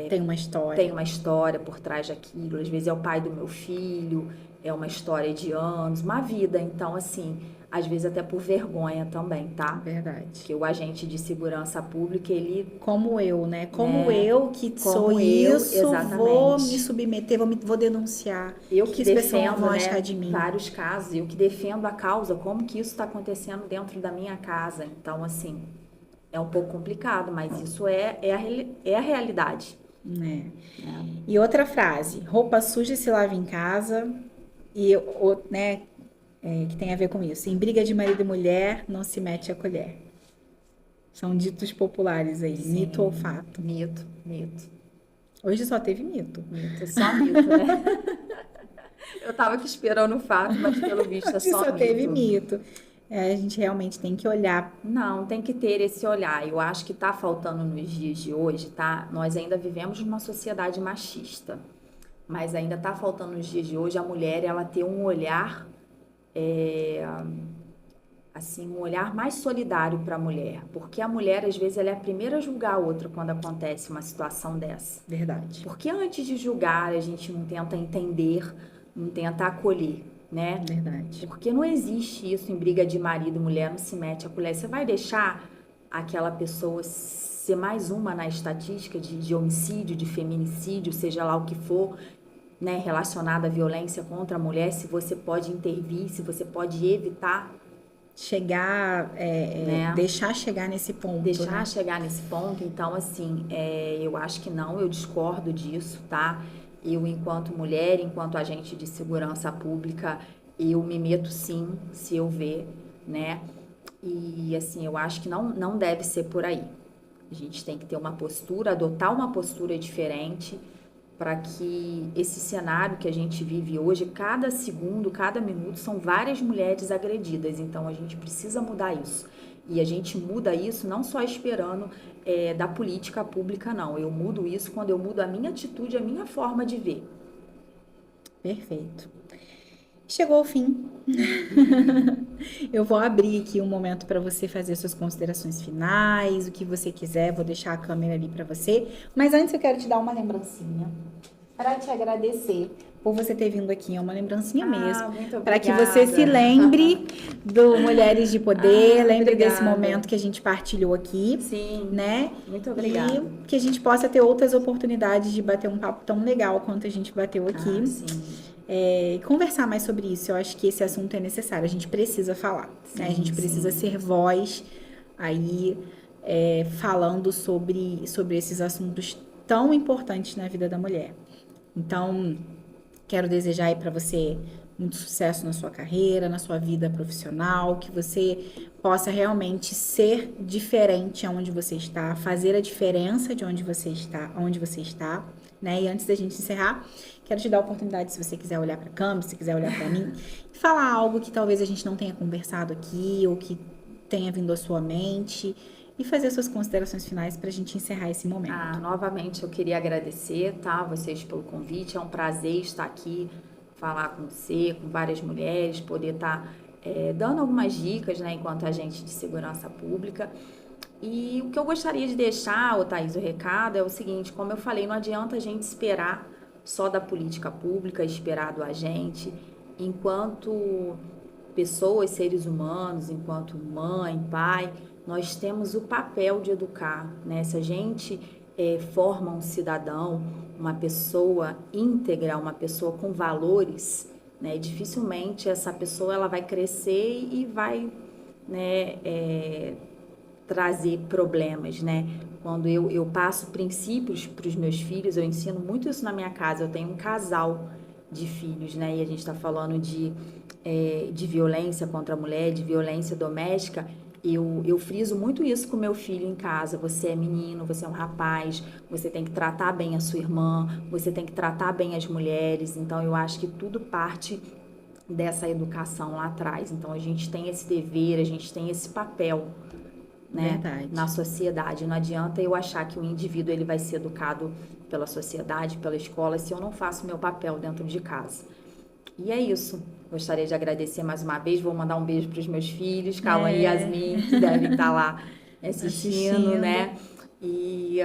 Tem uma história. tem uma história por trás daquilo, às vezes é o pai do meu filho, é uma história de anos, uma vida. Então, assim, às vezes até por vergonha também, tá? Verdade. Porque o agente de segurança pública, ele... Como eu, né? Como eu que Como sou eu, isso, exatamente. vou me submeter, vou denunciar. Eu O que as pessoas defendo, vão né, achar de mim? vários casos, eu que defendo a causa, como que isso está acontecendo dentro da minha casa. Então, assim, é um pouco complicado, mas isso é a realidade. É. E outra frase, roupa suja se lava em casa, e, né, que tem a ver com isso. Em briga de marido e mulher, não se mete a colher. São ditos populares aí, Sim. mito ou fato. Mito. Hoje só teve mito. Mito, só mito, né? Eu tava aqui esperando o fato, mas pelo visto é Hoje só só teve mito. mito. A gente realmente tem que olhar. Não, tem que ter esse olhar. Eu acho que tá faltando nos dias de hoje, tá? Nós ainda vivemos numa sociedade machista, mas ainda tá faltando nos dias de hoje a mulher ela ter um olhar, assim, um olhar mais solidário para a mulher, porque a mulher às vezes ela é a primeira a julgar a outra quando acontece uma situação dessa. Verdade. Porque antes de julgar a gente não tenta entender, não tenta acolher, né? Verdade. Porque não existe isso em briga de marido e mulher, não se mete a colher. Você vai deixar aquela pessoa ser mais uma na estatística de homicídio, de feminicídio, seja lá o que for, né, relacionado à violência contra a mulher, se você pode intervir, se você pode evitar. Chegar, Né? deixar chegar nesse ponto. Deixar né? chegar nesse ponto, então assim, eu acho que não, eu discordo disso, tá? Eu, enquanto mulher, enquanto agente de segurança pública, eu me meto sim, se eu ver, né? E assim, eu acho que não deve ser por aí. A gente tem que ter uma postura, adotar uma postura diferente para que esse cenário que a gente vive hoje, cada segundo, cada minuto, são várias mulheres agredidas. Então, a gente precisa mudar isso. E a gente muda isso não só esperando da política pública, não. Eu mudo isso quando eu mudo a minha atitude, a minha forma de ver. Perfeito. Chegou o fim. Eu vou abrir aqui um momento para você fazer suas considerações finais, o que você quiser, vou deixar a câmera ali para você. Mas antes eu quero te dar uma lembrancinha para te agradecer por você ter vindo aqui, é uma lembrancinha mesmo, Muito para que obrigada. você se lembre do Mulheres de Poder, lembre obrigada. desse momento que a gente partilhou aqui, Sim, né? muito obrigada. E que a gente possa ter outras oportunidades de bater um papo tão legal quanto a gente bateu aqui. Sim. Conversar mais sobre isso. Eu acho que esse assunto é necessário. A gente precisa falar, né? A gente precisa ser voz aí falando sobre esses assuntos tão importantes na vida da mulher. Então, quero desejar aí para você muito sucesso na sua carreira, na sua vida profissional, que você possa realmente ser diferente aonde você está, fazer a diferença de onde você está, né? E antes da gente encerrar, quero te dar a oportunidade, se você quiser olhar para a câmera, se quiser olhar para mim, e falar algo que talvez a gente não tenha conversado aqui, ou que tenha vindo à sua mente, e fazer suas considerações finais para a gente encerrar esse momento. Novamente eu queria agradecer, tá, vocês pelo convite. É um prazer estar aqui, falar com você, com várias mulheres, poder estar dando algumas dicas, né, enquanto agente de segurança pública. E o que eu gostaria de deixar, Thaís, o recado é o seguinte: como eu falei, não adianta a gente esperar só da política pública, esperar do agente. Enquanto pessoas, seres humanos, enquanto mãe, pai, nós temos o papel de educar, né? Se a gente forma um cidadão, uma pessoa íntegra, uma pessoa com valores, né? Dificilmente essa pessoa ela vai crescer e vai, né, trazer problemas, né? Quando eu passo princípios para os meus filhos, eu ensino muito isso na minha casa. Eu tenho um casal de filhos, né? E a gente está falando de violência contra a mulher, de violência doméstica. Eu friso muito isso com meu filho em casa. Você é menino, você é um rapaz, você tem que tratar bem a sua irmã, você tem que tratar bem as mulheres. Então, eu acho que tudo parte dessa educação lá atrás. Então, a gente tem esse dever, a gente tem esse papel, né, na sociedade. Não adianta eu achar que o indivíduo ele vai ser educado pela sociedade, pela escola, se eu não faço o meu papel dentro de casa. E é isso. Gostaria de agradecer mais uma vez. Vou mandar um beijo para os meus filhos, Cauã e Yasmin, que devem estar lá assistindo, né? E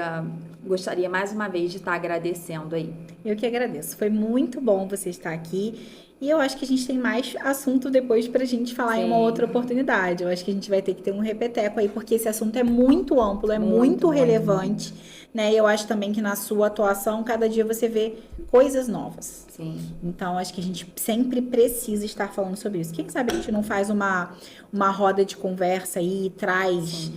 gostaria mais uma vez de estar agradecendo aí. Eu que agradeço. Foi muito bom você estar aqui. E eu acho que a gente tem mais assunto depois pra gente falar em uma outra oportunidade. Eu acho que a gente vai ter que ter um repeteco aí, porque esse assunto é muito amplo, é muito relevante, né? E eu acho também que na sua atuação, cada dia você vê coisas novas. Sim. Então, acho que a gente sempre precisa estar falando sobre isso. Quem sabe a gente não faz uma roda de conversa aí, traz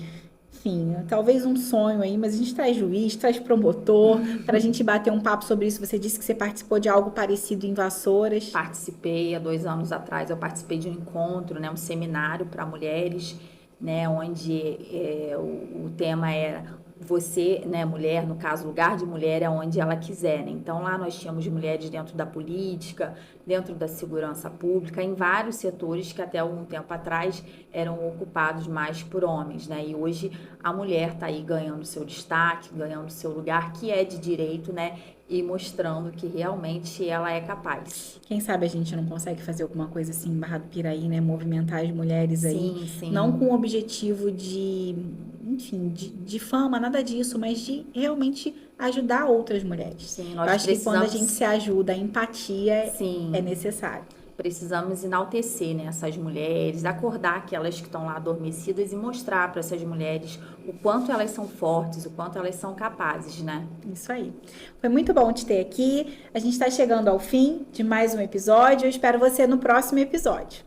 enfim, talvez um sonho aí, mas a gente traz juiz, traz promotor, para a gente bater um papo sobre isso. Você disse que você participou de algo parecido em Vassouras. Participei, há 2 anos atrás, eu participei de um encontro, né, um seminário para mulheres, né, onde o tema era você, né, mulher, no caso, lugar de mulher é onde ela quiser, né? Então lá nós tínhamos mulheres dentro da política, dentro da segurança pública, em vários setores que até algum tempo atrás eram ocupados mais por homens, né? E hoje a mulher está aí ganhando seu destaque, ganhando seu lugar, que é de direito, né? E mostrando que realmente ela é capaz. Quem sabe a gente não consegue fazer alguma coisa assim em Barra do Piraí, né? Movimentar as mulheres aí. Sim. Não com o objetivo de, enfim, de fama, nada disso, mas de realmente ajudar outras mulheres. Sim, Eu nós acho que quando a precisamos. gente se ajuda, a empatia Sim. é necessário. Precisamos enaltecer, né, essas mulheres, acordar aquelas que estão lá adormecidas e mostrar para essas mulheres o quanto elas são fortes, o quanto elas são capazes, né? Isso aí. Foi muito bom te ter aqui. A gente está chegando ao fim de mais um episódio. Eu espero você no próximo episódio.